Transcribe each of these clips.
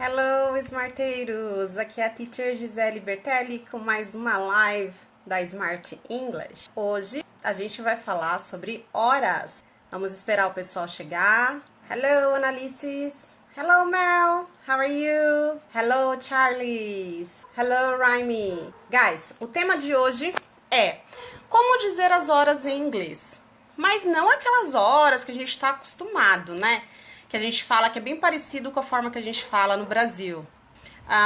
Hello, smarteiros! Aqui é a Teacher Gisele Bertelli com mais uma live da Smart English. Hoje a gente vai falar sobre horas. Vamos esperar o pessoal chegar. Hello, Annalises! Hello, Mel! How are you? Hello, Charles! Hello, Raimi! Guys, o tema de hoje é como dizer as horas em inglês. Mas não aquelas horas que a gente está acostumado, né? Que a gente fala que é bem parecido com a forma que a gente fala no Brasil.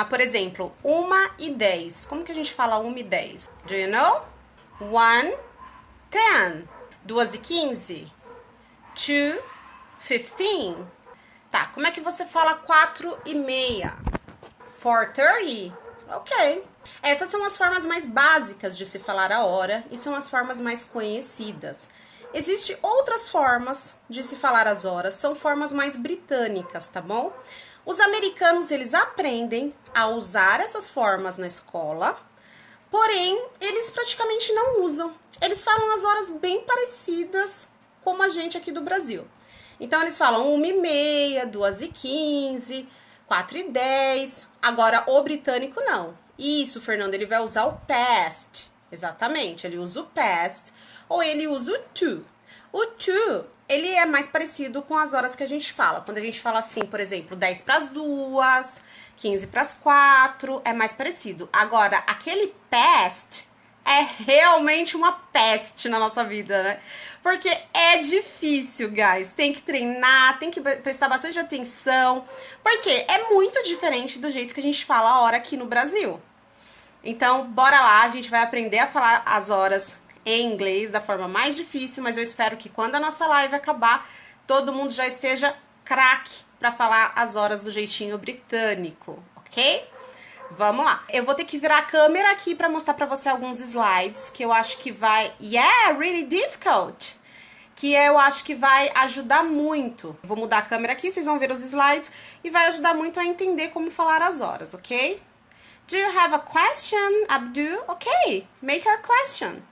Por exemplo, 1h10. Como que a gente fala 1h10? Do you know? 1:10. 2h15? 2:15. Tá, como é que você fala 4:30? 4:30? Ok. Essas são as formas mais básicas de se falar a hora e são as formas mais conhecidas. Existem outras formas de se falar as horas, são formas mais britânicas, tá bom? Os americanos, eles aprendem a usar essas formas na escola, porém, eles praticamente não usam. Eles falam as horas bem parecidas como a gente aqui do Brasil. Então, eles falam 1h30, 2h15, 4h10. Agora, o britânico não. Isso, Fernando, ele vai usar o past. Exatamente, ele usa o past. Ou ele usa o to. O to, ele é mais parecido com as horas que a gente fala. Quando a gente fala assim, por exemplo, 10:02, 15:04, é mais parecido. Agora, aquele past é realmente uma peste na nossa vida, né? Porque é difícil, guys. Tem que treinar, tem que prestar bastante atenção. Porque é muito diferente do jeito que a gente fala a hora aqui no Brasil. Então, bora lá, a gente vai aprender a falar as horas em inglês da forma mais difícil, mas eu espero que quando a nossa live acabar, todo mundo já esteja craque para falar as horas do jeitinho britânico, ok? Vamos lá. Eu vou ter que virar a câmera aqui para mostrar para você alguns slides que eu acho que vai... Yeah, really difficult! Que eu acho que vai ajudar muito. Eu vou mudar a câmera aqui, vocês vão ver os slides e vai ajudar muito a entender como falar as horas, ok? Do you have a question, Abdu? Okay, make your question.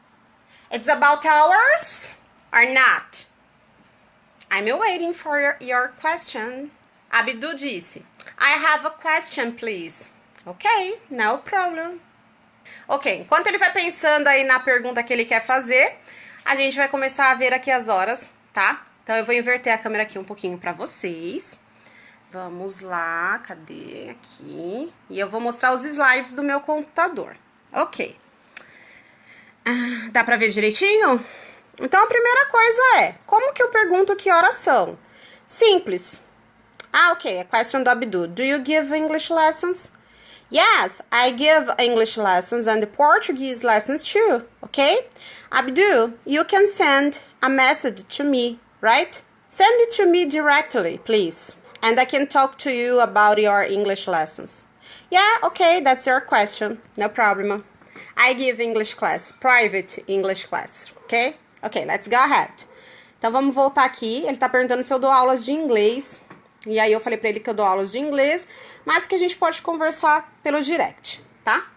It's about hours or not? I'm waiting for your question. Abdu disse, I have a question, please. Ok, no problem. Ok, enquanto ele vai pensando aí na pergunta que ele quer fazer, a gente vai começar a ver aqui as horas, tá? Então, eu vou inverter a câmera aqui um pouquinho pra vocês. Vamos lá, cadê? Aqui. E eu vou mostrar os slides do meu computador. Ok. Dá pra ver direitinho? Então, a primeira coisa é, como que eu pergunto que horas são? Simples. Ok, a question do Abdu. Do you give English lessons? Yes, I give English lessons and Portuguese lessons too, okay? Abdu, you can send a message to me, right? Send it to me directly, please. And I can talk to you about your English lessons. Yeah, okay, that's your question. No problem. I give English class, private English class, ok? Ok, let's go ahead. Então, vamos voltar aqui. Ele tá perguntando se eu dou aulas de inglês. E aí, eu falei pra ele que eu dou aulas de inglês, mas que a gente pode conversar pelo direct, tá?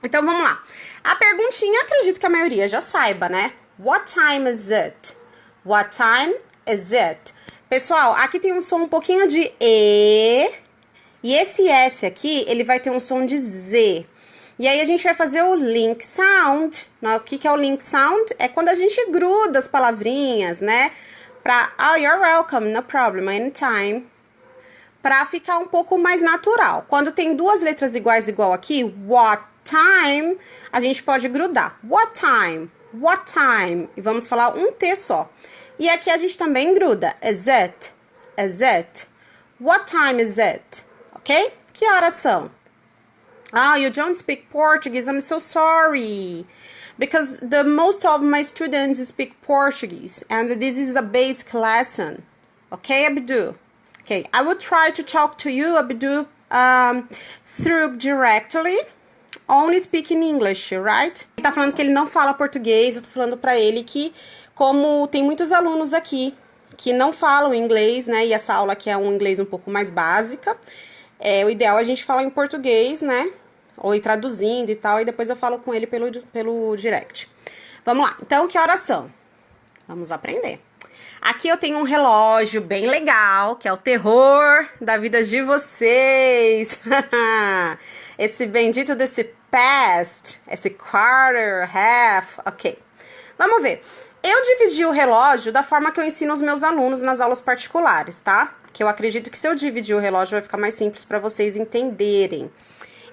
Então, vamos lá. A perguntinha, acredito que a maioria já saiba, né? What time is it? What time is it? Pessoal, aqui tem um som um pouquinho de E. E esse S aqui, ele vai ter um som de Z. E aí, a gente vai fazer o link sound. O que é o link sound? É quando a gente gruda as palavrinhas, né? Oh, you're welcome, no problem, anytime. Pra ficar um pouco mais natural. Quando tem duas letras igual aqui, what time, a gente pode grudar. What time? What time? E vamos falar um T só. E aqui a gente também gruda. Is it? Is it? What time is it? Ok? Que horas são? Oh, you don't speak Portuguese. I'm so sorry. Because the most of my students speak Portuguese. And this is a basic lesson. Okay, Abdu? Okay, I will try to talk to you, Abdu, through directly. Only speaking English, right? Ele tá falando que ele não fala português. Eu tô falando pra ele que, como tem muitos alunos aqui que não falam inglês, né? E essa aula aqui é um inglês um pouco mais básica. O ideal é a gente falar em português, né? Ou ir traduzindo e tal, e depois eu falo com ele pelo direct. Vamos lá. Então, que horas são? Vamos aprender. Aqui eu tenho um relógio bem legal, que é o terror da vida de vocês. Esse bendito desse past, esse quarter, half, ok. Vamos ver. Eu dividi o relógio da forma que eu ensino os meus alunos nas aulas particulares, tá? Que eu acredito que se eu dividir o relógio vai ficar mais simples para vocês entenderem.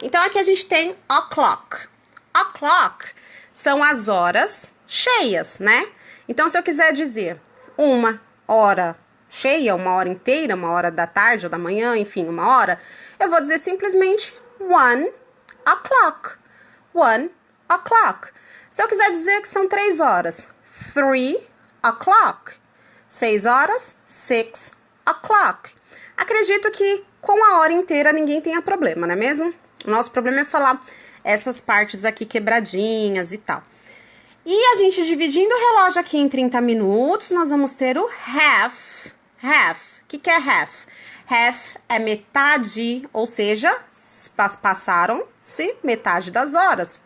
Então, aqui a gente tem o'clock. O'clock são as horas cheias, né? Então, se eu quiser dizer uma hora cheia, uma hora inteira, uma hora da tarde ou da manhã, enfim, uma hora, eu vou dizer simplesmente 1 o'clock. 1 o'clock. Se eu quiser dizer que são 3 horas, 3 o'clock. 6 horas, 6 o'clock. Acredito que com a hora inteira ninguém tenha problema, não é mesmo? O nosso problema é falar essas partes aqui quebradinhas e tal. E a gente dividindo o relógio aqui em 30 minutos, nós vamos ter o half. Half. O que é half? Half é metade, ou seja, passaram-se metade das horas.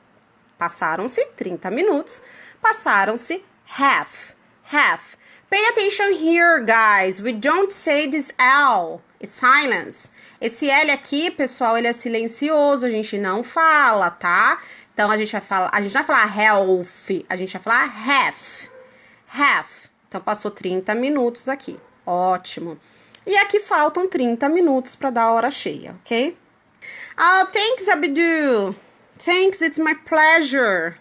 Passaram-se 30 minutos, passaram-se half. Half. Pay attention here, guys. We don't say this L. It's silence. Esse L aqui, pessoal, ele é silencioso, a gente não fala, tá? Então, a gente vai falar, a gente não vai falar health, a gente vai falar half. Half. Então, passou 30 minutos aqui. Ótimo. E aqui faltam 30 minutos para dar a hora cheia, ok? Oh, thanks, Abdu. Thanks, it's my pleasure.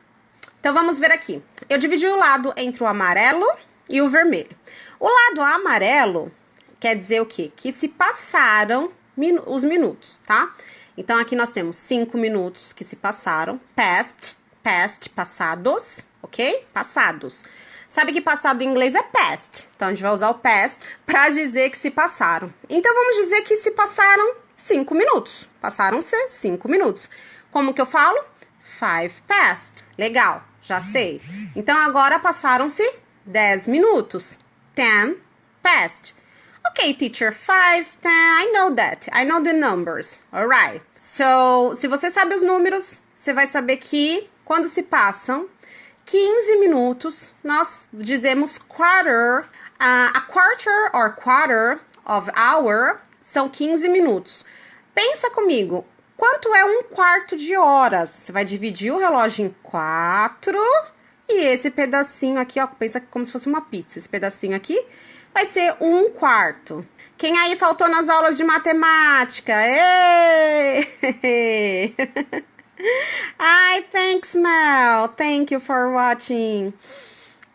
Então, vamos ver aqui. Eu dividi o lado entre o amarelo e o vermelho. O lado amarelo quer dizer o quê? Que se passaram os minutos, tá? Então, aqui nós temos 5 minutos que se passaram. Past, passados, ok? Passados. Sabe que passado em inglês é past. Então, a gente vai usar o past para dizer que se passaram. Então, vamos dizer que se passaram 5 minutos. Passaram-se 5 minutos. Como que eu falo? 5 past. Legal, já sei. Então, agora passaram-se 10 minutos. 10 past. Okay, teacher, 5, 10, I know that. I know the numbers. Alright. So, se você sabe os números, você vai saber que quando se passam 15 minutos, nós dizemos quarter. A quarter or quarter of hour são 15 minutos. Pensa comigo, quanto é um quarto de horas? Você vai dividir o relógio em 4 e esse pedacinho aqui, ó, pensa como se fosse uma pizza. Esse pedacinho aqui vai ser 1/4. Quem aí faltou nas aulas de matemática? Ei! Ai, thanks, Mel. Thank you for watching.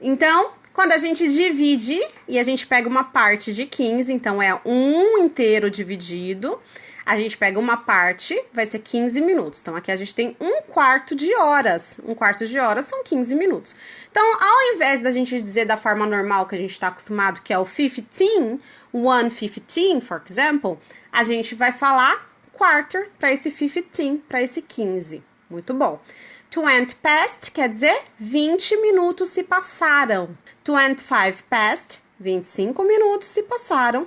Então, quando a gente divide e a gente pega uma parte de 15, então é 1 inteiro dividido, a gente pega uma parte, vai ser 15 minutos. Então, aqui a gente tem 1/4 de horas. 1/4 de horas são 15 minutos. Então, ao invés da gente dizer da forma normal que a gente está acostumado, que é o 15, 1:15, for example, a gente vai falar quarter para esse 15, para esse 15. Muito bom. 20 past quer dizer 20 minutos se passaram. 25 past, 25 minutos se passaram.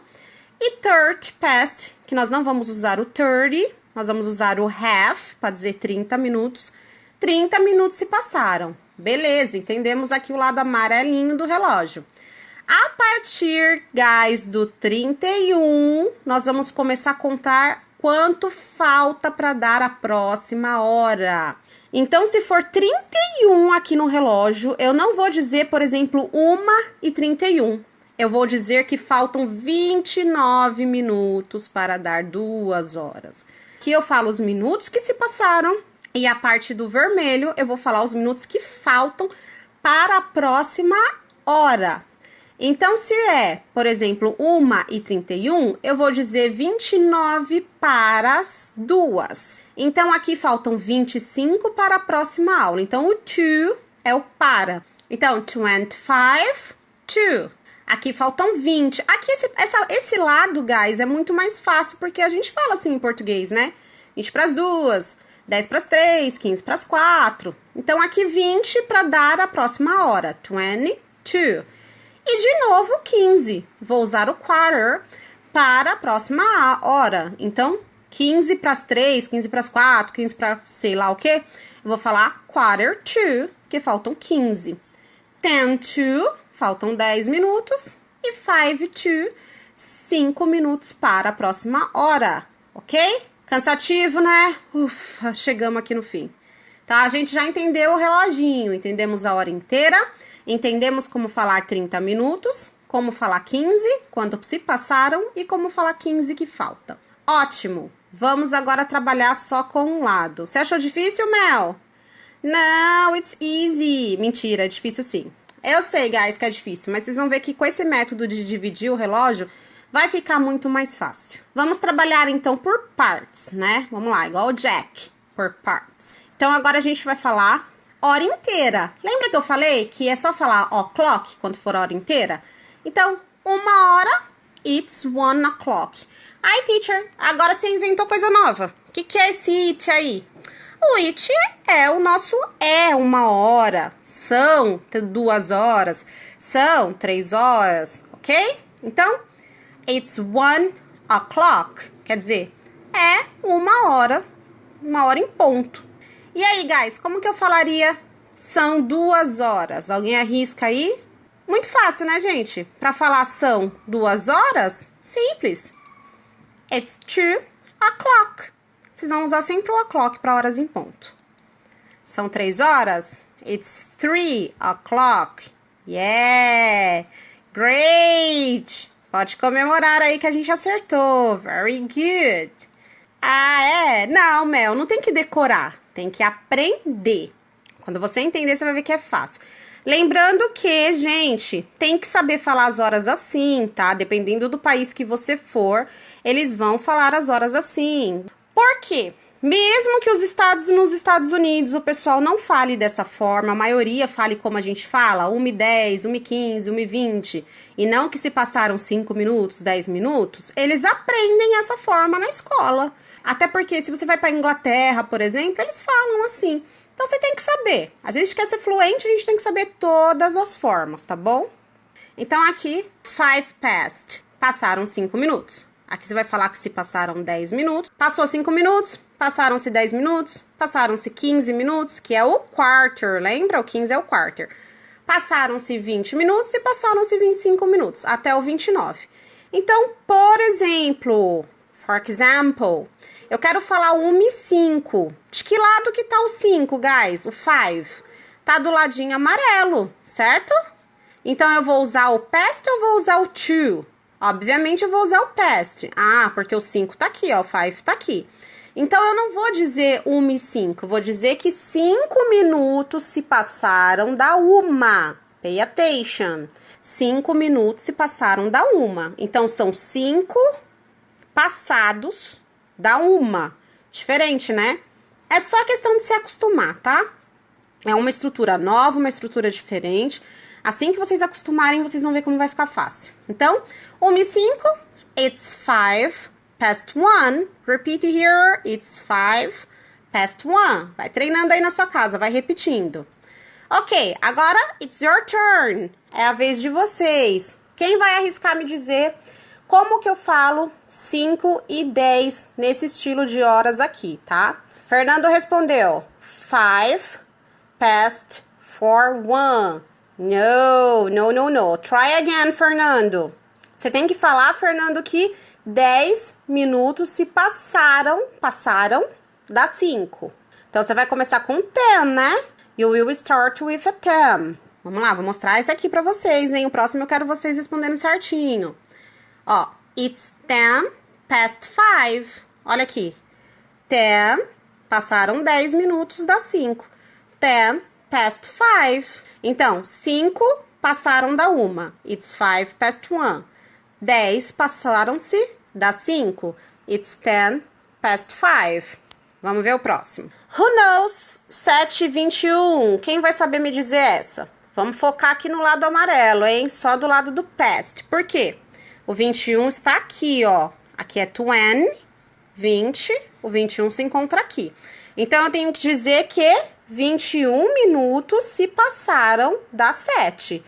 E 30 past, que nós não vamos usar o 30, nós vamos usar o half, para dizer 30 minutos. 30 minutos se passaram. Beleza, entendemos aqui o lado amarelinho do relógio. A partir, guys, do 31, nós vamos começar a contar quanto falta para dar a próxima hora. Então, se for 31 aqui no relógio, eu não vou dizer, por exemplo, 1:31. Eu vou dizer que faltam 29 minutos para dar 2 horas. Aqui eu falo os minutos que se passaram e a parte do vermelho eu vou falar os minutos que faltam para a próxima hora. Então, se é, por exemplo, 1:31, eu vou dizer 29 para as 2. Então, aqui faltam 25 para a próxima aula. Então, o to é o para. Então, 25 to. Aqui faltam 20. Aqui, esse lado, guys, é muito mais fácil, porque a gente fala assim em português, né? 20 para as 2, 10 para as 3, 15 para as 4. Então, aqui 20 para dar a próxima hora. 22. E, de novo, 15. Vou usar o quarter para a próxima hora. Então, 15 para as 3, 15 para as 4, 15 para sei lá o quê. Eu vou falar quarter to, que faltam 15. 10 to, faltam 10 minutos. E 5 to, 5 minutos para a próxima hora, ok? Cansativo, né? Ufa, chegamos aqui no fim. Tá? A gente já entendeu o reloginho, entendemos a hora inteira, entendemos como falar 30 minutos, como falar 15, quando se passaram, e como falar 15 que falta. Ótimo! Vamos agora trabalhar só com um lado. Você achou difícil, Mel? Não, it's easy. Mentira, é difícil sim. Eu sei, guys, que é difícil, mas vocês vão ver que com esse método de dividir o relógio, vai ficar muito mais fácil. Vamos trabalhar, então, por partes, né? Vamos lá, igual o Jack, por partes. Então, agora a gente vai falar hora inteira. Lembra que eu falei que é só falar o'clock quando for hora inteira? Então, 1 hora, it's 1 o'clock. Ai, teacher, agora você inventou coisa nova. O que é esse it aí? O it é o nosso 1 hora. São 2 horas. São 3 horas, ok? Então, it's 1 o'clock. Quer dizer, é 1 hora em ponto. E aí, guys, como que eu falaria são 2 horas? Alguém arrisca aí? Muito fácil, né, gente? Para falar são 2 horas, simples. It's 2 o'clock. Vocês vão usar sempre o o'clock para horas em ponto. São 3 horas? It's 3 o'clock. Yeah! Great! Pode comemorar aí que a gente acertou. Very good. Ah, é? Não, Mel, não tem que decorar. Tem que aprender. Quando você entender, você vai ver que é fácil. Lembrando que, gente, tem que saber falar as horas assim, tá? Dependendo do país que você for, eles vão falar as horas assim. Por quê? Mesmo que nos Estados Unidos o pessoal não fale dessa forma, a maioria fale como a gente fala, 1h10, 1h15, 1h20, e não que se passaram 5 minutos, 10 minutos, eles aprendem essa forma na escola. Até porque se você vai para Inglaterra, por exemplo, eles falam assim. Então você tem que saber. A gente quer ser fluente, a gente tem que saber todas as formas, tá bom? Então aqui, 5 past, passaram 5 minutos. Aqui você vai falar que se passaram 10 minutos. Passou 5 minutos, passaram-se 10 minutos, passaram-se 15 minutos, que é o quarter, lembra? O 15 é o quarter. Passaram-se 20 minutos e passaram-se 25 minutos, até o 29. Então, por exemplo, for example, eu quero falar 1h05. De que lado que tá o 5, guys? O 5. Tá do ladinho amarelo, certo? Então, eu vou usar o past ou vou usar o to? Obviamente, eu vou usar o past. Ah, porque o 5 tá aqui, ó, o 5 tá aqui. Então, eu não vou dizer 1h05, vou dizer que 5 minutos se passaram da 1. Pay attention. 5 minutos se passaram da 1. Então, são 5 passados da 1. Diferente, né? É só questão de se acostumar, tá? É uma estrutura nova, uma estrutura diferente. Assim que vocês acostumarem, vocês vão ver como vai ficar fácil. Então, 1h05, it's 5 past 1. Repeat here, it's 5 past 1. Vai treinando aí na sua casa, vai repetindo. Ok, agora it's your turn. É a vez de vocês. Quem vai arriscar me dizer como que eu falo 5 e 10 nesse estilo de horas aqui, tá? Fernando respondeu 5 past 1. No. Try again, Fernando. Você tem que falar, Fernando, que 10 minutos se passaram da 5. Então, você vai começar com 10, né? You will start with a 10. Vamos lá, vou mostrar esse aqui pra vocês, hein? O próximo eu quero vocês respondendo certinho. Ó, it's 10 past 5. Olha aqui. 10, passaram 10 minutos das 5. 10 past 5. Então, 5 passaram da 1. It's 5 past 1. 10 passaram-se das 5. It's 10 past 5. Vamos ver o próximo. Who knows? 7h21. Quem vai saber me dizer essa? Vamos focar aqui no lado amarelo, hein? Só do lado do past. Por quê? O 21 está aqui, ó. Aqui é 20. O 21 se encontra aqui. Então, eu tenho que dizer que 21 minutos se passaram das 7.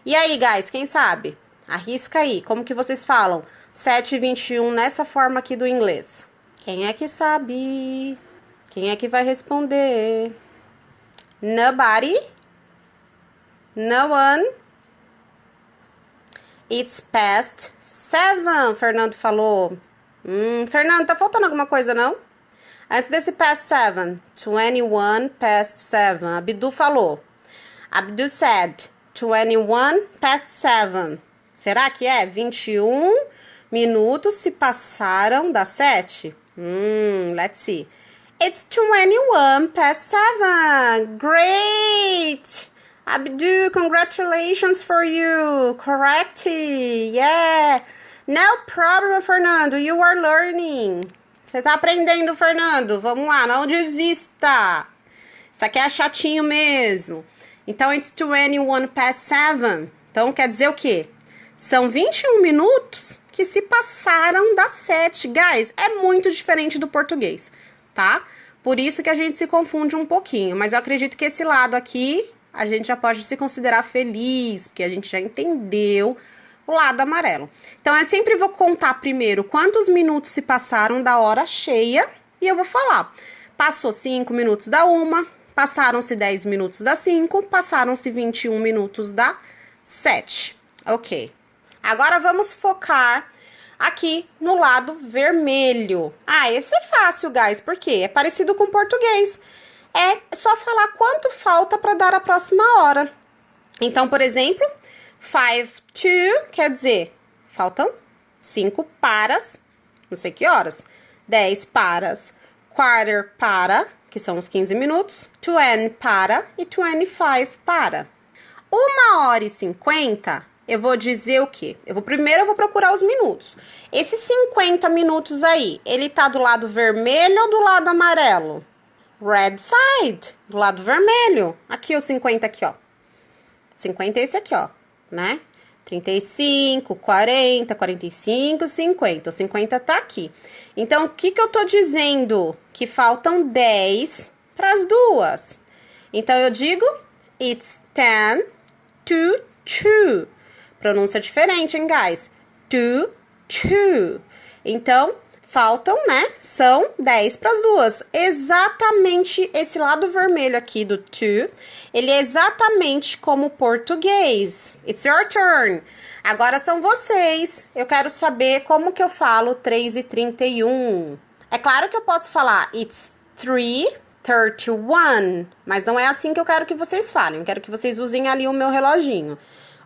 E aí, guys, quem sabe? Arrisca aí. Como que vocês falam 7h21 nessa forma aqui do inglês? Quem é que sabe? Quem é que vai responder? Nobody? No one? It's past 7, Fernando falou. Fernando, tá faltando alguma coisa, não? Antes desse past 7, 21 past 7. Abdu falou. Abdu said, 21 past 7. Será que é? 21 minutos se passaram das 7? Let's see. It's 21 past 7. Great! Abdu, congratulations for you. Correct. Yeah. No problem, Fernando. You are learning. Você tá aprendendo, Fernando. Vamos lá, não desista. Isso aqui é chatinho mesmo. Então, it's 21 past 7. Então, quer dizer o quê? São 21 minutos que se passaram das 7. Guys, é muito diferente do português, tá? Por isso que a gente se confunde um pouquinho. Mas eu acredito que esse lado aqui, a gente já pode se considerar feliz, porque a gente já entendeu o lado amarelo. Então, eu sempre vou contar primeiro quantos minutos se passaram da hora cheia e eu vou falar. Passou 5 minutos da 1, passaram-se 10 minutos da 5, passaram-se 21 minutos da 7. Ok. Agora, vamos focar aqui no lado vermelho. Esse é fácil, guys, porque é parecido com o português. É só falar quanto falta para dar a próxima hora. Então, por exemplo, 5 to, quer dizer, faltam 5 paras, não sei que horas. 10 paras, quarter para, que são os 15 minutos, 20 para e 25 para. 1h50, eu vou dizer o quê? Primeiro eu vou procurar os minutos. Esses 50 minutos aí, ele tá do lado vermelho ou do lado amarelo? Red side, do lado vermelho. Aqui o 50 aqui, ó. 50 é esse aqui, ó, né? 35, 40, 45, 50. O 50 tá aqui. Então, o que eu tô dizendo? Que faltam 10 para as 2. Então, eu digo, it's 10 to 2. Pronúncia diferente, hein, guys? To 2. Então, faltam, né? São 10 para as 2. Exatamente esse lado vermelho aqui do to, ele é exatamente como o português. It's your turn. Agora são vocês. Eu quero saber como que eu falo 3h31. É claro que eu posso falar it's 3:31, mas não é assim que eu quero que vocês falem. Eu quero que vocês usem ali o meu reloginho.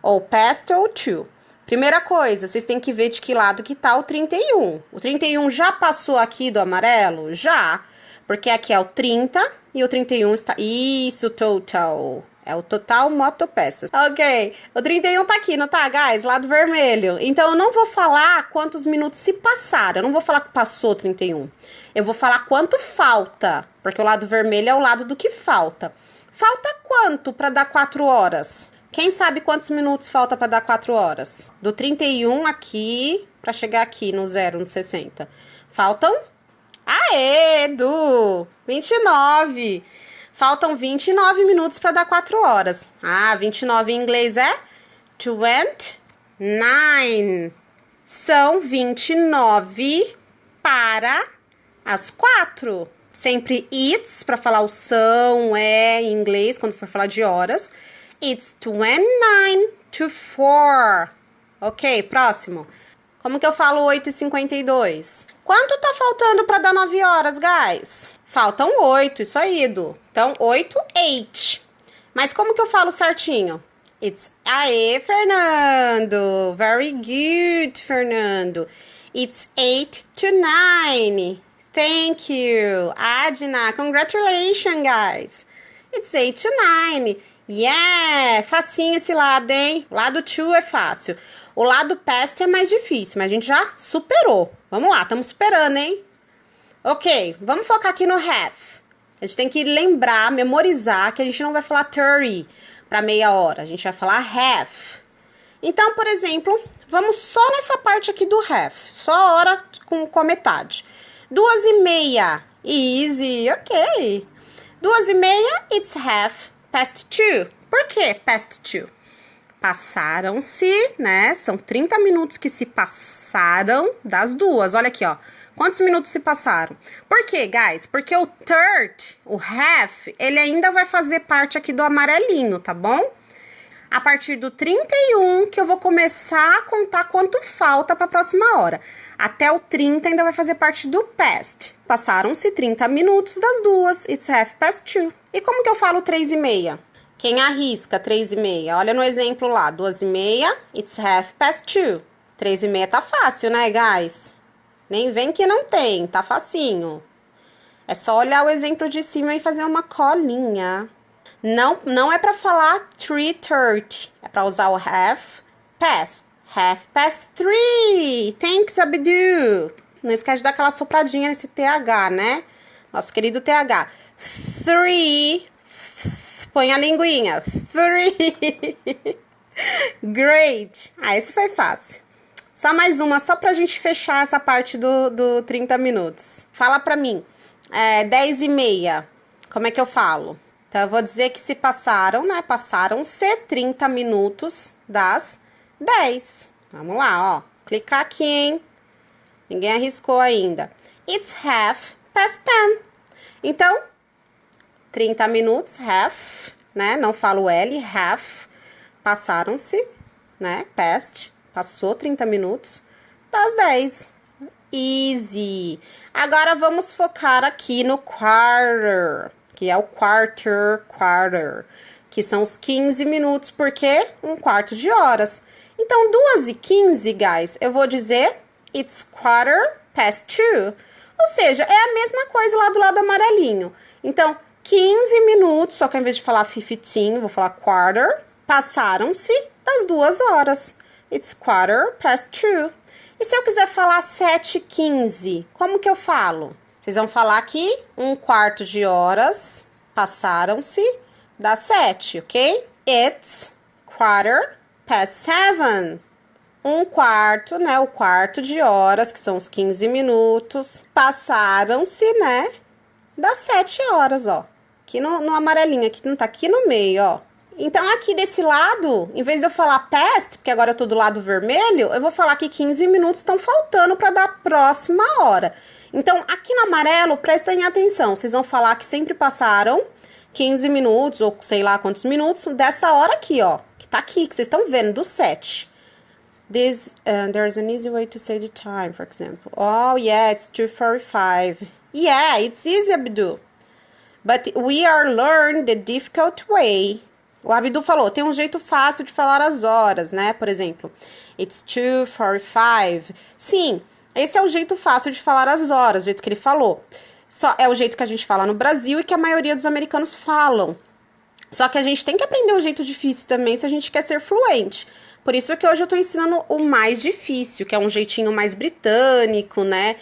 Ou past ou to. Primeira coisa, vocês têm que ver de que lado que tá o 31. O 31 já passou aqui do amarelo? Já. Porque aqui é o 30 e o 31 está... Isso, total. É o total motopeças. Ok. O 31 tá aqui, não tá, guys? Lado vermelho. Então, eu não vou falar quantos minutos se passaram. Eu não vou falar que passou 31. Eu vou falar quanto falta. Porque o lado vermelho é o lado do que falta. Falta quanto para dar 4 horas? Quem sabe quantos minutos falta para dar 4 horas? Do 31 aqui, para chegar aqui no 0, no 60. Faltam? Aê, Edu! 29. Faltam 29 minutos para dar 4 horas. 29 em inglês é 29. São 29 para as 4. Sempre it's, para falar o são, em inglês, quando for falar de horas. It's 29 to 4. Ok, próximo. Como que eu falo 8h52? Quanto tá faltando para dar 9 horas, guys? Faltam 8, isso aí, Edu. Então, 8, 8. Mas como que eu falo certinho? It's... Aê, Fernando! Very good, Fernando. It's 8 to 9. Thank you. Adna, congratulations, guys. It's 8 to 9. Yeah! Facinho esse lado, hein? O lado to é fácil. O lado past é mais difícil, mas a gente já superou. Vamos lá, estamos superando, hein? Ok, vamos focar aqui no have. A gente tem que lembrar, memorizar que a gente não vai falar 30 para meia hora. A gente vai falar have. Então, por exemplo, vamos só nessa parte aqui do have. Só a hora com metade. 2h30. Easy, ok. 2h30, it's half past 2. Por que past 2? Passaram-se, né? São 30 minutos que se passaram das 2. Olha aqui, ó. Quantos minutos se passaram? Por quê, guys? Porque o third, o half, ele ainda vai fazer parte aqui do amarelinho, tá bom? A partir do 31 que eu vou começar a contar quanto falta para a próxima hora. Até o 30 ainda vai fazer parte do past. Passaram-se 30 minutos das 2. It's 2:30. E como que eu falo 3:30? Quem arrisca 3:30? Olha no exemplo lá, 2:30. It's 2:30. 3:30 tá fácil, né, guys? Nem vem que não tem, tá facinho. É só olhar o exemplo de cima e fazer uma colinha. Não é para falar 3:30, é para usar o have past. 3:30. Thanks, Abdu. Não esquece de dar aquela sopradinha nesse TH, né? Nosso querido TH. 3. Põe a linguinha. 3. Great. Esse foi fácil. Só mais uma, só pra gente fechar essa parte do 30 minutos. Fala pra mim. 10:30. Como é que eu falo? Então, eu vou dizer que se passaram, né? Passaram-se 30 minutos das 10. Vamos lá, ó. Clicar aqui, hein? Ninguém arriscou ainda. It's 10:30. Então, 30 minutos, half, né? Não falo L, half. Passaram-se, né? Past. Passou 30 minutos das 10. Easy. Agora, vamos focar aqui no quarter, que é o quarter, que são os 15 minutos, porque 1/4 de horas. Então, 2:15, guys, eu vou dizer it's 2:15. Ou seja, é a mesma coisa lá do lado amarelinho. Então, 15 minutos, só que ao invés de falar 15, vou falar quarter, passaram-se das 2 horas. It's 2:15. E se eu quiser falar 7:15, como que eu falo? Vocês vão falar que 1/4 de horas passaram-se das 7, ok? It's 7:15. 1/4, né? O quarto de horas, que são os 15 minutos, passaram-se, né? Das 7 horas, ó. Aqui no amarelinho, aqui não tá aqui no meio, ó. Então, aqui desse lado, em vez de eu falar past, porque agora eu tô do lado vermelho, eu vou falar que 15 minutos estão faltando para dar a próxima hora. Então, aqui no amarelo, prestem atenção. Vocês vão falar que sempre passaram 15 minutos, ou sei lá quantos minutos, dessa hora aqui, ó. Que tá aqui, que vocês estão vendo, do 7. There's an easy way to say the time, for example. Oh, yeah, it's 2:45. Yeah, it's easy, Abdu. But we are learning the difficult way. O Abdu falou, tem um jeito fácil de falar as horas, né? Por exemplo, it's 2:45. Sim, esse é o jeito fácil de falar as horas, o jeito que ele falou. Só é o jeito que a gente fala no Brasil e que a maioria dos americanos falam. Só que a gente tem que aprender o jeito difícil também se a gente quer ser fluente. Por isso que hoje eu tô ensinando o mais difícil, que é um jeitinho mais britânico, né?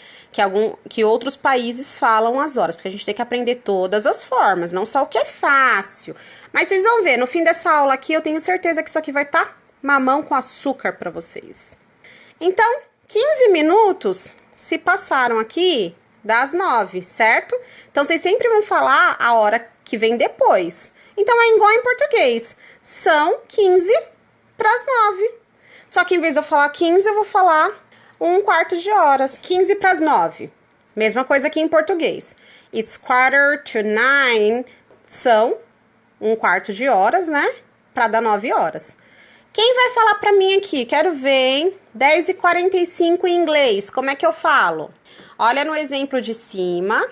Que outros países falam as horas, porque a gente tem que aprender todas as formas, não só o que é fácil. Mas vocês vão ver, no fim dessa aula aqui, eu tenho certeza que isso aqui vai estar mamão com açúcar para vocês. Então, 15 minutos se passaram aqui das 9, certo? Então, vocês sempre vão falar a hora que vem depois. Então, é igual em português. São 15 para as 9. Só que em vez de eu falar 15, eu vou falar 1/4 de horas. 15 para as 9. Mesma coisa aqui em português. It's 8:45. São 1/4 de horas, né? Para dar 9 horas. Quem vai falar para mim aqui? Quero ver, hein? 10:45 em inglês. Como é que eu falo? Olha no exemplo de cima.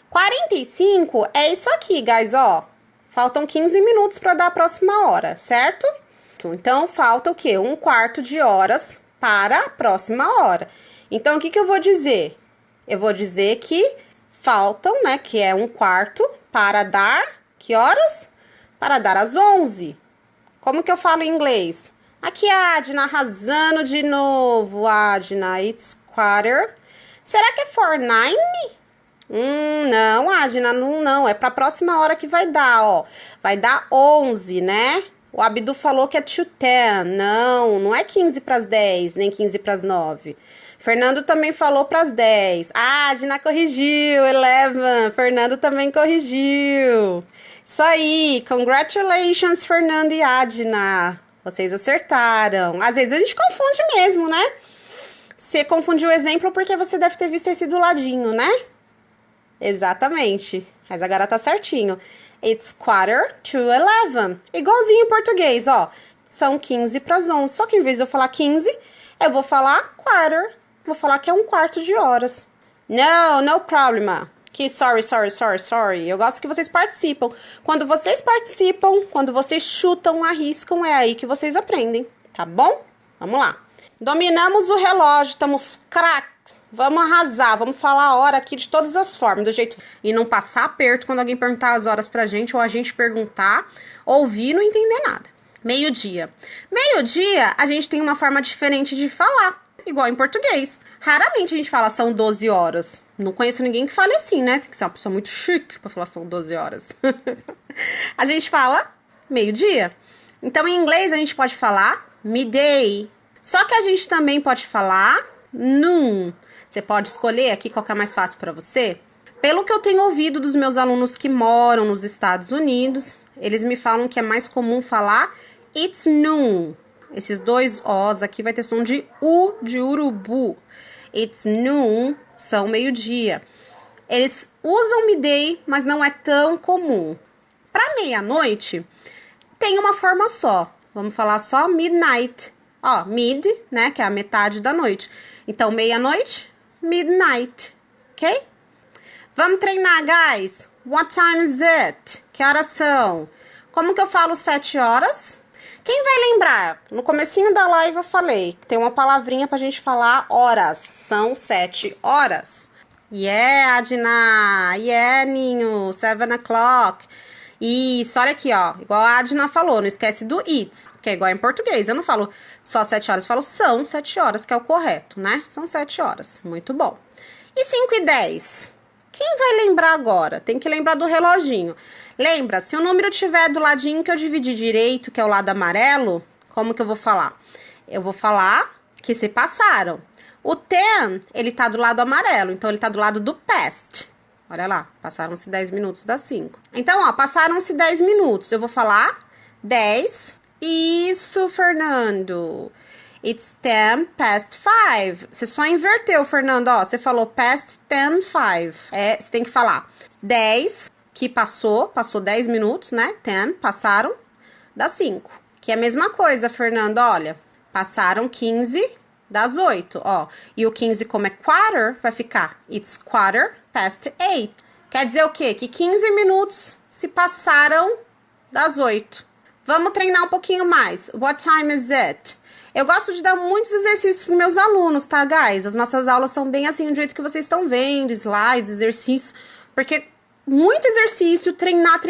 45 é isso aqui, guys, ó. Faltam 15 minutos para dar a próxima hora, certo? Então, falta o quê? 1/4 de horas para a próxima hora. Então, o que eu vou dizer? Eu vou dizer que faltam, né? Que é 1/4 para dar... Que horas? Para dar às 11. Como que eu falo em inglês? Aqui a Adna arrasando de novo. Adna, it's 1/4. Será que é 4:09? Não, Adna, não. É para a próxima hora que vai dar, ó. Vai dar 11, né? O Abdu falou que é 2:10. Não é 15 para as 10, nem 15 para as 9. Fernando também falou para as 10. Ah, Adna corrigiu, 11. Fernando também corrigiu. Isso aí, congratulations, Fernando e Adna. Vocês acertaram. Às vezes a gente confunde mesmo, né? Você confundiu o exemplo porque você deve ter visto esse do ladinho, né? Exatamente. Mas agora tá certinho. It's 10:45. Igualzinho em português, ó. São 15 para as 11. Só que em vez de eu falar 15, eu vou falar quarter. Vou falar que é um quarto de horas. No problem. Que sorry. Eu gosto que vocês participam. Quando vocês participam, quando vocês chutam, arriscam, é aí que vocês aprendem, tá bom? Vamos lá. Dominamos o relógio, estamos craques. Vamos arrasar, vamos falar a hora aqui de todas as formas, do jeito... E não passar aperto quando alguém perguntar as horas pra gente, ou a gente perguntar, ouvir e não entender nada. Meio-dia. Meio-dia, a gente tem uma forma diferente de falar, igual em português. Raramente a gente fala são 12 horas. Não conheço ninguém que fale assim, né? Tem que ser uma pessoa muito chique pra falar são 12 horas. A gente fala meio-dia. Então, em inglês, a gente pode falar midday. Só que a gente também pode falar noon. Você pode escolher aqui qual que é mais fácil para você. Pelo que eu tenho ouvido dos meus alunos que moram nos Estados Unidos, eles me falam que é mais comum falar it's noon. Esses dois Os aqui vai ter som de U de urubu. It's noon, são meio-dia. Eles usam midday, mas não é tão comum. Para meia-noite, tem uma forma só. Vamos falar só midnight. Ó, mid, né, que é a metade da noite. Então, meia-noite, midnight, ok? Vamos treinar, guys. What time is it? Que horas são? Como que eu falo 7 horas? Quem vai lembrar? No comecinho da live eu falei que tem uma palavrinha pra gente falar horas. São 7 horas. Yeah, Adna. Yeah, Ninho. 7 o'clock. Isso, olha aqui, ó. Igual a Adna falou, não esquece do it's, que é igual em português. Eu não falo só 7 horas, eu falo são 7 horas, que é o correto, né? São 7 horas. Muito bom. E 5:10? Quem vai lembrar agora? Tem que lembrar do reloginho. Lembra, se o número estiver do ladinho que eu dividi direito, que é o lado amarelo, como que eu vou falar? Eu vou falar que se passaram. O 10, ele tá do lado amarelo, então ele tá do lado do past. Olha lá, passaram-se 10 minutos das 5. Então, ó, passaram-se 10 minutos. Eu vou falar 10. Isso, Fernando. It's 10 past 5. Você só inverteu, Fernando, ó. Você falou past 10, 5. É, você tem que falar 10, que passou 10 minutos, né? 10, passaram, das 5. Que é a mesma coisa, Fernando, olha. Passaram 15 das 8, ó. E o 15, como é quarter, vai ficar it's quarter past 8. Quer dizer o quê? Que 15 minutos se passaram das 8. Vamos treinar um pouquinho mais. What time is it? Eu gosto de dar muitos exercícios para meus alunos, tá, guys? As nossas aulas são bem assim, do jeito que vocês estão vendo, slides, exercícios, porque muito exercício, treinar,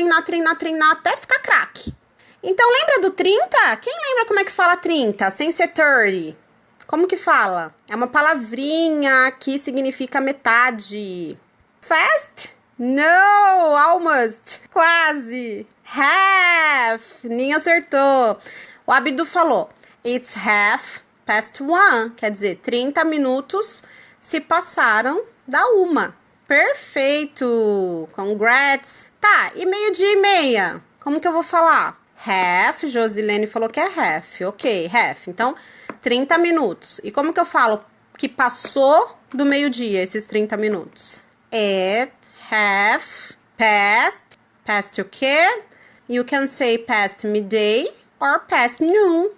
até ficar craque. Então, lembra do 30? Quem lembra como é que fala 30, sem ser 30? Como que fala? É uma palavrinha que significa metade. Fast? No, almost. Quase. Half. Nem acertou. O Abdu falou, it's half past 1. Quer dizer, 30 minutos se passaram da 1. Perfeito. Congrats. Tá, e meio-dia e meia? Como que eu vou falar? Half. Josilene falou que é half. Ok, half. Então, 30 minutos. E como que eu falo que passou do meio-dia esses 30 minutos? It half past. Past o quê? You can say past midday or past noon.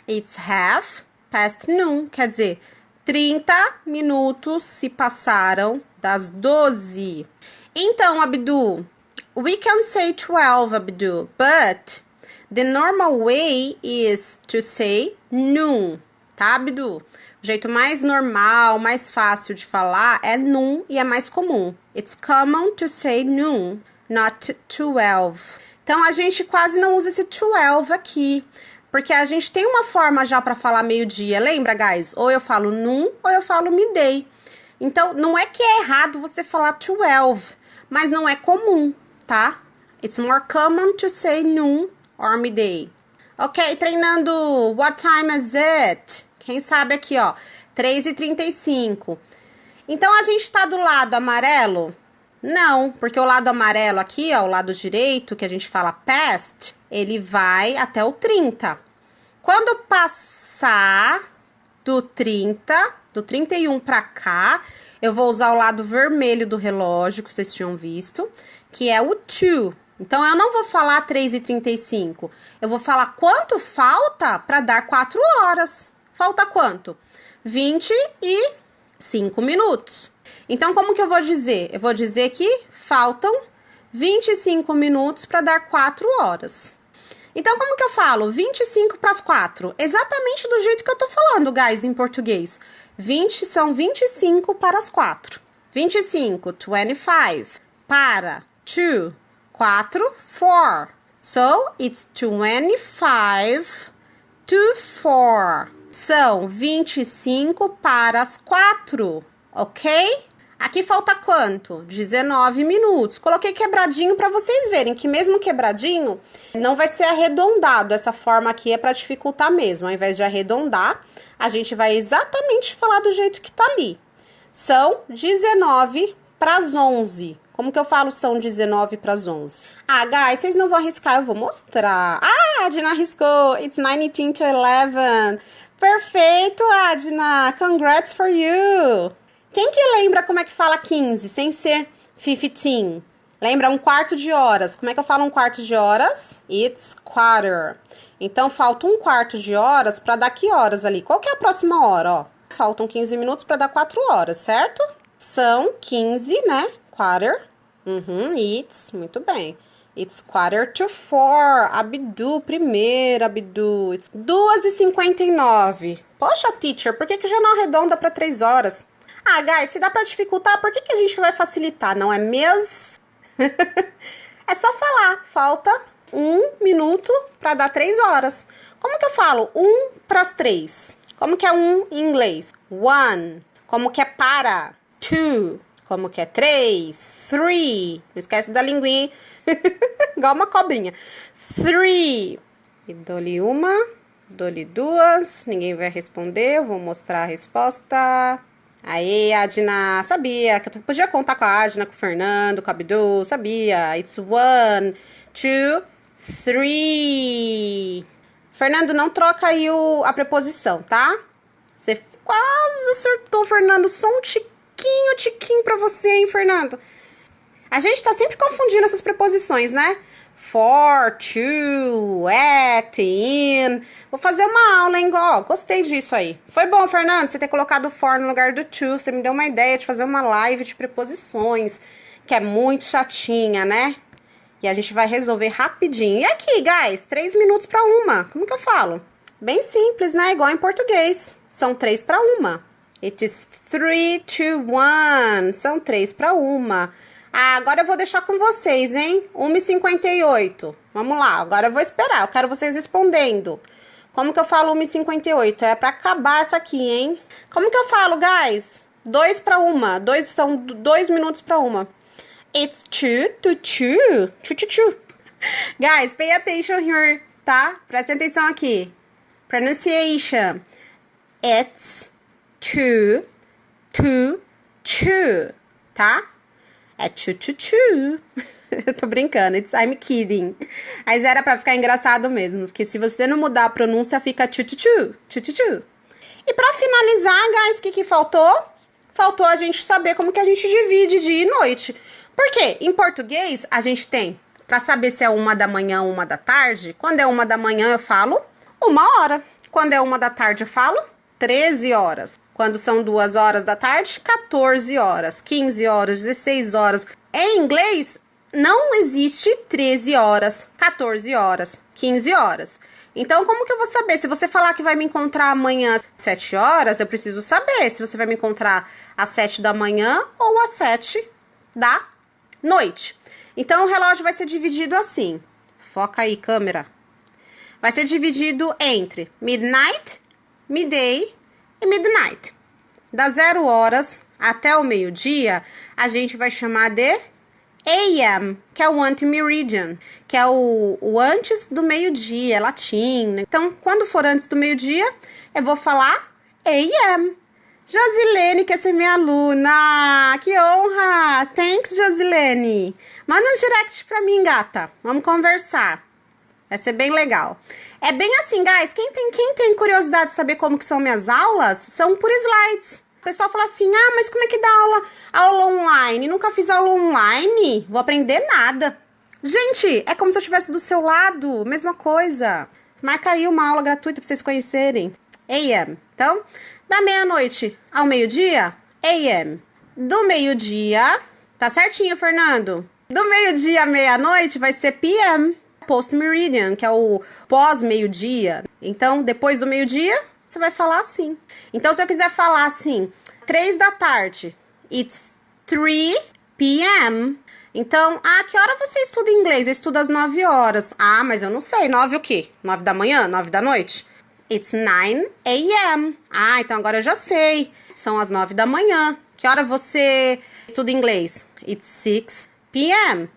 It's half past noon. Quer dizer, 30 minutos se passaram das 12. Então, Abdu, we can say 12, Abdu, but the normal way is to say noon. Tá, Abdu? O jeito mais normal, mais fácil de falar é noon e é mais comum. It's common to say noon, not 12. Então, a gente quase não usa esse 12 aqui, porque a gente tem uma forma já para falar meio-dia. Lembra, guys? Ou eu falo noon ou eu falo midday. Então, não é que é errado você falar 12, mas não é comum, tá? It's more common to say noon or midday. Ok, treinando what time is it? Quem sabe aqui, ó, 3:35. Então, a gente tá do lado amarelo? Não, porque o lado amarelo aqui, ó, o lado direito, que a gente fala past, ele vai até o 30. Quando passar do 30, do 31 pra cá, eu vou usar o lado vermelho do relógio, que vocês tinham visto, que é o to. Então, eu não vou falar 3h35. Eu vou falar quanto falta para dar 4 horas. Falta quanto? 25 minutos. Então, como que eu vou dizer? Eu vou dizer que faltam 25 minutos para dar 4 horas. Então, como que eu falo? 25 para as 4. Exatamente do jeito que eu tô falando, guys, em português. São 25 para as 4. 25, 25. Para, 2, 4, 4. So, it's 25 to 4. São 25 para as 4, ok? Aqui falta quanto? 19 minutos. Coloquei quebradinho para vocês verem que mesmo quebradinho, não vai ser arredondado. Essa forma aqui é para dificultar mesmo. Ao invés de arredondar, a gente vai exatamente falar do jeito que tá ali. São 19 para as 11. Como que eu falo são 19 para as 11? Ah, guys, vocês não vão arriscar, eu vou mostrar. Ah, a Adna arriscou. It's 19 to 11. Perfeito, Adna. Congrats for you. Quem que lembra como é que fala 15, sem ser 15? Lembra um quarto de horas. Como é que eu falo um quarto de horas? It's quarter. Então, falta um quarto de horas para dar que horas ali? Qual que é a próxima hora, ó? Faltam 15 minutos para dar 4 horas, certo? São 15, né? Quarter. It's. Muito bem. It's quarter to 4. Abdu, primeiro, Abdu. It's 2h59. Poxa, teacher, por que já não arredonda para 3 horas? Ah, guys, se dá pra dificultar, por que a gente vai facilitar, não é mesmo? É só falar, falta 1 minuto pra dar 3 horas. Como que eu falo 1 pras 3? Como que é 1 em inglês? 1. Como que é para? 2. Como que é 3? 3. Não esquece da linguinha, igual uma cobrinha. 3. E dou-lhe uma, dou-lhe 2. Ninguém vai responder, eu vou mostrar a resposta. Aí, Adna, sabia que eu podia contar com a Adna, com o Fernando, com a Abdu, sabia. It's 1, 2, 3. Fernando, não troca aí a preposição, tá? Você quase acertou, Fernando. Só um tiquinho pra você, hein, Fernando? A gente tá sempre confundindo essas preposições, né? For, to, at, in. Vou fazer uma aula, hein? Ó, gostei disso aí. Foi bom, Fernando, você ter colocado for no lugar do to. Você me deu uma ideia de fazer uma live de preposições, que é muito chatinha, né? E a gente vai resolver rapidinho. E aqui, guys, 3 minutos para uma. Como que eu falo? Bem simples, né? Igual em português. São 3 para uma. It is 3 to 1. São 3 para uma. Ah, agora eu vou deixar com vocês, hein? 1h58. Vamos lá, agora eu vou esperar. Eu quero vocês respondendo. Como que eu falo 1h58? É pra acabar essa aqui, hein? Como que eu falo, guys? 2 para uma. São 2 minutos para uma. It's 2 to 2. 2 to 2. Guys, pay attention here, tá? Prestem atenção aqui. Pronunciation. It's 2 to 2, tá? É 2 to 2. Eu tô brincando, I'm kidding. Mas era pra ficar engraçado mesmo, porque se você não mudar a pronúncia, fica 2 to 2. 2 to 2. E pra finalizar, guys, o que faltou? Faltou a gente saber como que a gente divide dia e noite. Por quê? Em português, a gente tem, pra saber se é 1 da manhã ou 1 da tarde, quando é 1 da manhã eu falo 1 hora. Quando é 1 da tarde eu falo 13 horas. Quando são 2 horas da tarde, 14 horas, 15 horas, 16 horas. Em inglês, não existe 13 horas, 14 horas, 15 horas. Então, como que eu vou saber? Se você falar que vai me encontrar amanhã às 7 horas, eu preciso saber se você vai me encontrar às 7 da manhã ou às 7 da noite. Então, o relógio vai ser dividido assim. Foca aí, câmera. Vai ser dividido entre midnight, midday e midnight. Das 0 horas até o meio-dia, a gente vai chamar de AM, que é o antemeridian, que é o antes do meio-dia, é latim, né? Então, quando for antes do meio-dia, eu vou falar AM. Josilene quer ser minha aluna, que honra! Thanks, Josilene. Manda um direct pra mim, gata, vamos conversar. Vai ser bem legal. É bem assim, guys, quem tem curiosidade de saber como que são minhas aulas, são por slides. O pessoal fala assim, ah, mas como é que dá aula online? Nunca fiz aula online, vou aprender nada. Gente, é como se eu estivesse do seu lado. Mesma coisa. Marca aí uma aula gratuita pra vocês conhecerem. AM. Então, da meia-noite ao meio-dia, AM. Do meio-dia... Tá certinho, Fernando? Do meio-dia à meia-noite vai ser PM. Post-meridian, que é o pós-meio-dia. Então, depois do meio-dia, você vai falar assim. Então, se eu quiser falar assim, 3 da tarde, it's 3 p.m. Então, que hora você estuda inglês? Eu estudo às 9 horas. Ah, mas eu não sei. 9 o quê? 9 da manhã? 9 da noite? It's 9 a.m. Ah, então agora eu já sei. São as 9 da manhã. Que hora você estuda inglês? It's 6 p.m.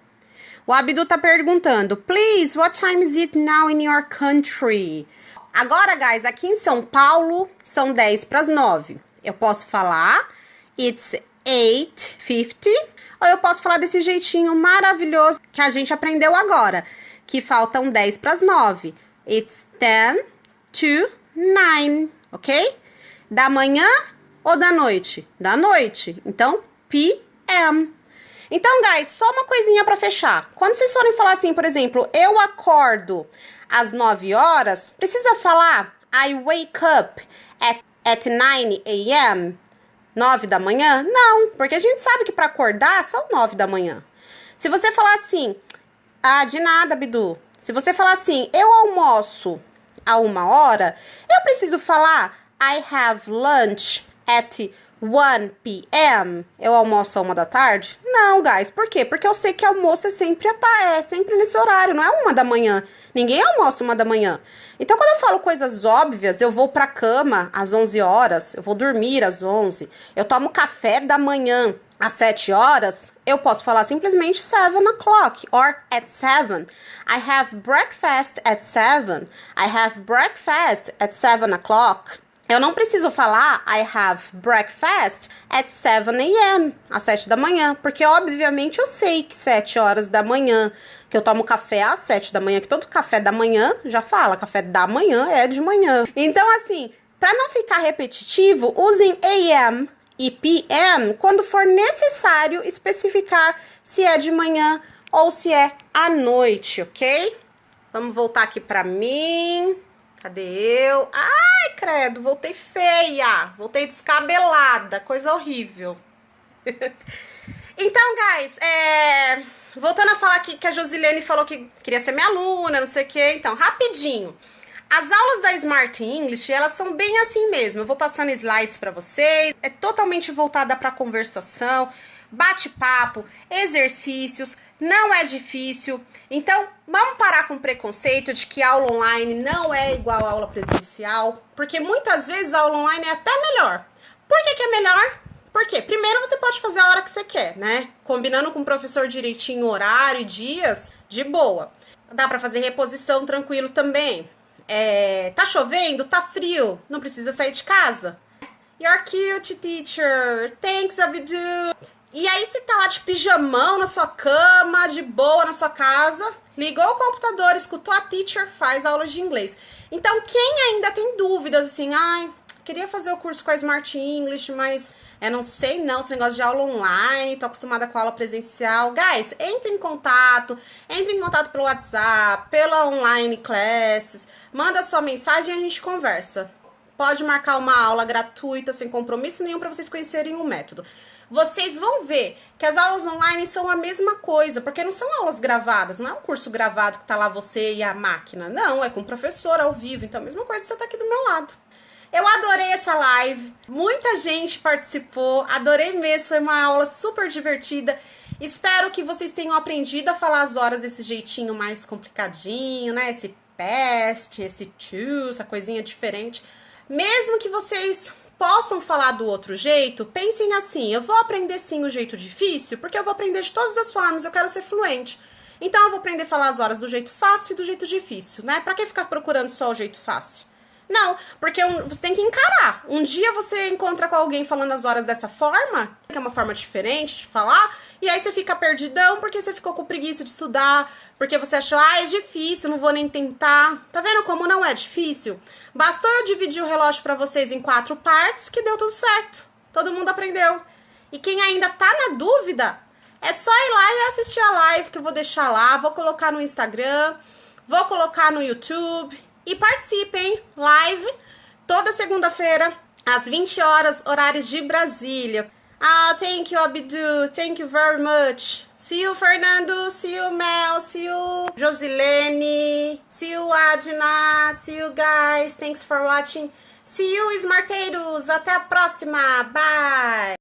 O Abdu tá perguntando, please, what time is it now in your country? Agora, guys, aqui em São Paulo, são 10 para as 9. Eu posso falar, it's 8:50, ou eu posso falar desse jeitinho maravilhoso que a gente aprendeu agora, que faltam 10 para as 9. It's 10 to 9, ok? Da manhã ou da noite? Da noite. Então, p.m. Então, guys, só uma coisinha pra fechar. Quando vocês forem falar assim, por exemplo, eu acordo às 9 horas, precisa falar I wake up at 9 a.m., 9 da manhã? Não, porque a gente sabe que pra acordar são 9 da manhã. Se você falar assim, de nada, Bidu. Se você falar assim, eu almoço a 1 hora, eu preciso falar I have lunch at 1 p.m. Eu almoço a 1 da tarde? Não, guys. Por quê? Porque eu sei que almoço é sempre nesse horário, não é 1 da manhã. Ninguém almoça 1 da manhã. Então, quando eu falo coisas óbvias, eu vou pra cama às 11 horas, eu vou dormir às 11, eu tomo café da manhã às 7 horas, eu posso falar simplesmente 7 o'clock or at 7. I have breakfast at 7. I have breakfast at 7 o'clock. Eu não preciso falar I have breakfast at 7 a.m., às 7 da manhã, porque obviamente eu sei que 7 horas da manhã, que eu tomo café às 7 da manhã, que todo café da manhã já fala, café da manhã é de manhã. Então, assim, para não ficar repetitivo, usem AM e PM quando for necessário especificar se é de manhã ou se é à noite, ok? Vamos voltar aqui para mim. Cadê eu? Ai, credo, voltei feia. Voltei descabelada, coisa horrível. Então, guys, voltando a falar aqui que a Josilene falou que queria ser minha aluna, não sei o quê. Então, rapidinho. As aulas da Smart English, elas são bem assim mesmo. Eu vou passando slides pra vocês. É totalmente voltada pra conversação, bate-papo, exercícios. Não é difícil. Então, vamos parar com o preconceito de que aula online não é igual a aula presencial. Porque muitas vezes a aula online é até melhor. Por que é melhor? Porque, primeiro, você pode fazer a hora que você quer, né? Combinando com o professor direitinho horário e dias, de boa. Dá pra fazer reposição tranquilo também. Tá chovendo? Tá frio? Não precisa sair de casa? You're cute, teacher. Thanks, Abdu. E aí, você tá lá de pijamão na sua cama, de boa na sua casa, ligou o computador, escutou a teacher, faz aula de inglês. Então, quem ainda tem dúvidas, assim, queria fazer o curso com a Smart English, mas não sei não, esse negócio de aula online, tô acostumada com a aula presencial. Guys, entre em contato pelo WhatsApp, pela online classes, manda sua mensagem e a gente conversa. Pode marcar uma aula gratuita, sem compromisso nenhum, para vocês conhecerem o método. Vocês vão ver que as aulas online são a mesma coisa, porque não são aulas gravadas, não é um curso gravado que tá lá você e a máquina. Não, é com o professor ao vivo, então a mesma coisa que você tá aqui do meu lado. Eu adorei essa live, muita gente participou, adorei mesmo, foi uma aula super divertida. Espero que vocês tenham aprendido a falar as horas desse jeitinho mais complicadinho, né? Esse past, esse to, essa coisinha diferente. Mesmo que vocês possam falar do outro jeito, pensem assim, eu vou aprender sim o jeito difícil, porque eu vou aprender de todas as formas, eu quero ser fluente. Então eu vou aprender a falar as horas do jeito fácil e do jeito difícil, né? Pra que ficar procurando só o jeito fácil? Não, porque você tem que encarar. Um dia você encontra com alguém falando as horas dessa forma, que é uma forma diferente de falar, e aí você fica perdidão porque você ficou com preguiça de estudar, porque você achou, é difícil, não vou nem tentar. Tá vendo como não é difícil? Bastou eu dividir o relógio pra vocês em 4 partes que deu tudo certo. Todo mundo aprendeu. E quem ainda tá na dúvida, É só ir lá e assistir a live que eu vou deixar lá. Vou colocar no Instagram, vou colocar no YouTube. E participem, live toda segunda-feira, às 20 horas, horários de Brasília. Ah, thank you, Abdu. Thank you very much. See you, Fernando. See you, Mel. See you, Josilene. See you, Adna. See you, guys. Thanks for watching. See you, Smarteiros. Até a próxima. Bye.